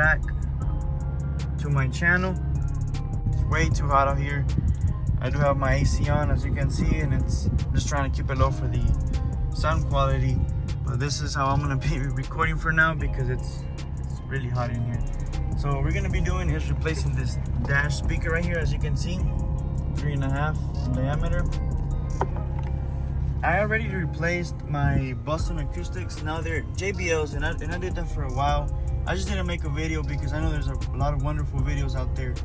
back to my channel. It's way too hot out here. I do have my AC on, as you can see, and it's just trying to keep it low for the sound quality. But this is how I'm gonna be recording for now because it's really hot in here. So what we're gonna be doing is replacing this dash speaker right here, as you can see, 3.5 in diameter. I already replaced my Boston Acoustics. Now they're JBLs, and I did that for a while. I just didn't make a video because I know there's a lot of wonderful videos out there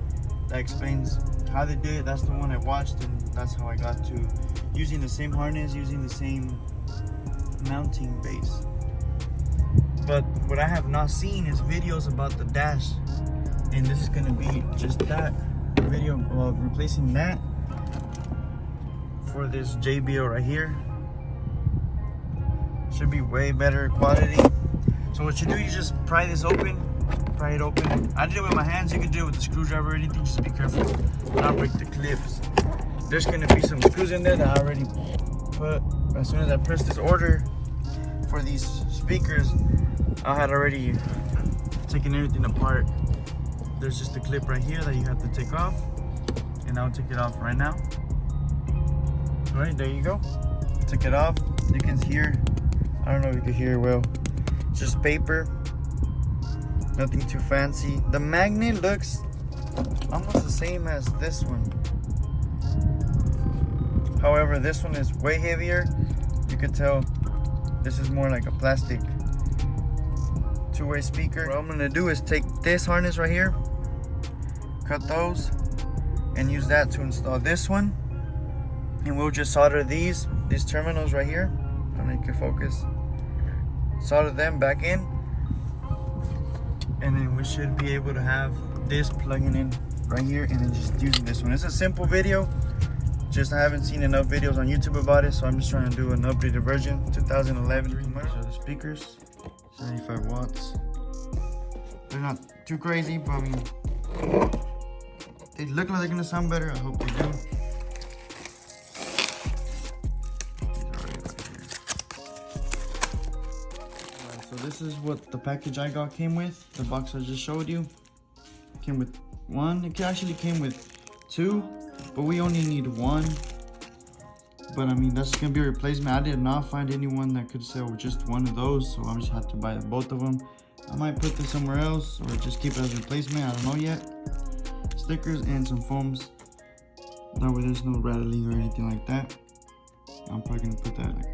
that explains how they did it. That's the one I watched, and that's how I got to using the same harness, using the same mounting base. But what I have not seen is videos about the dash, and this is gonna be just that video of replacing that for this JBL right here. Should be way better quality. So what you do, you just pry this open, pry it open. I did it with my hands. You can do it with the screwdriver or anything. Just be careful, not break the clips. There's gonna be some screws in there that I already put. As soon as I press this order for these speakers, I had already taken everything apart. There's just a clip right here that you have to take off, and I'll take it off right now. All right, there you go. Took it off. You can hear, I don't know if you can hear it well. It's just paper, nothing too fancy. The magnet looks almost the same as this one. However, this one is way heavier. You can tell this is more like a plastic two-way speaker. What I'm gonna do is take this harness right here, cut those, and use that to install this one. And we'll just solder these terminals right here. I'll make it focus. Solder them back in, and then we should be able to have this plugging in right here, and then just using this one. It's a simple video. Just I haven't seen enough videos on YouTube about it, so I'm just trying to do an updated version. 2011. These are the speakers, 75 watts. They're not too crazy, but I mean, they look like they're gonna sound better. I hope they do. So this is what the package I got came with. The box I just showed you came with one. It actually came with two, but we only need one. But I mean, that's gonna be a replacement. I did not find anyone that could sell just one of those, so I just had to buy both of them. I might put this somewhere else or just keep it as a replacement. I don't know yet. Stickers and some foams. That way there's no rattling or anything like that. I'm probably gonna put that like,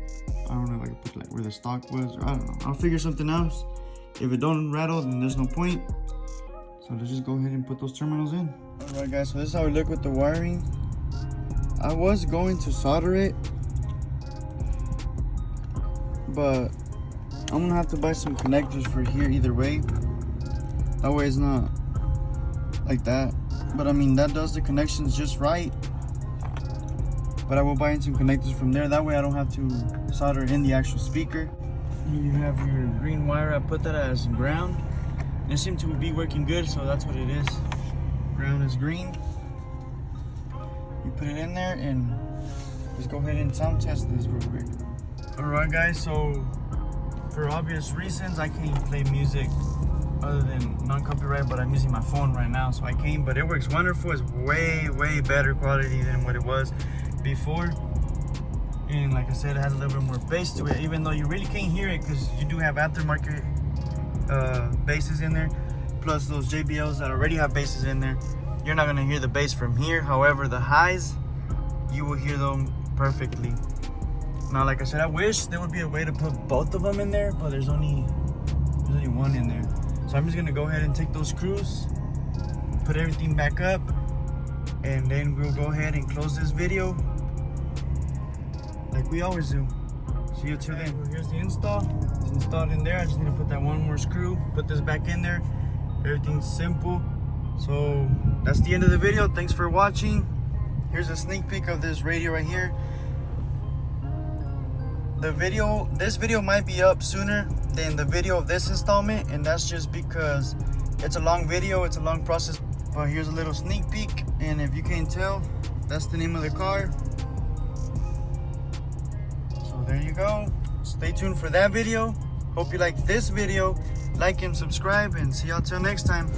I don't know, like put like where the stock was, or I don't know. I'll figure something else. If it don't rattle, then there's no point. So let's just go ahead and put those terminals in. All right, guys. So this is how we look with the wiring. I was going to solder it, but I'm gonna have to buy some connectors for here either way. That way it's not like that. But I mean, that does the connections just right. But I will buy in some connectors from there. That way I don't have to solder in the actual speaker. Here you have your green wire. I put that as ground. It seemed to be working good, so that's what it is. Ground is green. You put it in there and just go ahead and sound test this real quick. Alright guys, so for obvious reasons I can't play music other than non-copyright, but I'm using my phone right now, so I can't. But it works wonderful. It's way better quality than what it was before, and like I said, it has a little bit more bass to it, even though you really can't hear it because you do have aftermarket basses in there, plus those JBLs that already have basses in there. You're not gonna hear the bass from here. However, the highs, you will hear them perfectly. Now, like I said, I wish there would be a way to put both of them in there, but there's only one in there. So I'm just gonna go ahead and take those screws, put everything back up, and then we'll go ahead and close this video like we always do. See you till then. So here's the install. It's installed in there. I just need to put that one more screw, put this back in there. Everything's simple. So that's the end of the video. Thanks for watching. Here's a sneak peek of this radio right here. This video might be up sooner than the video of this installment, and that's just because it's a long video, it's a long process. But here's a little sneak peek, and if you can't tell, that's the name of the car. So there you go. Stay tuned for that video. Hope you liked this video. Like and subscribe, and see y'all till next time.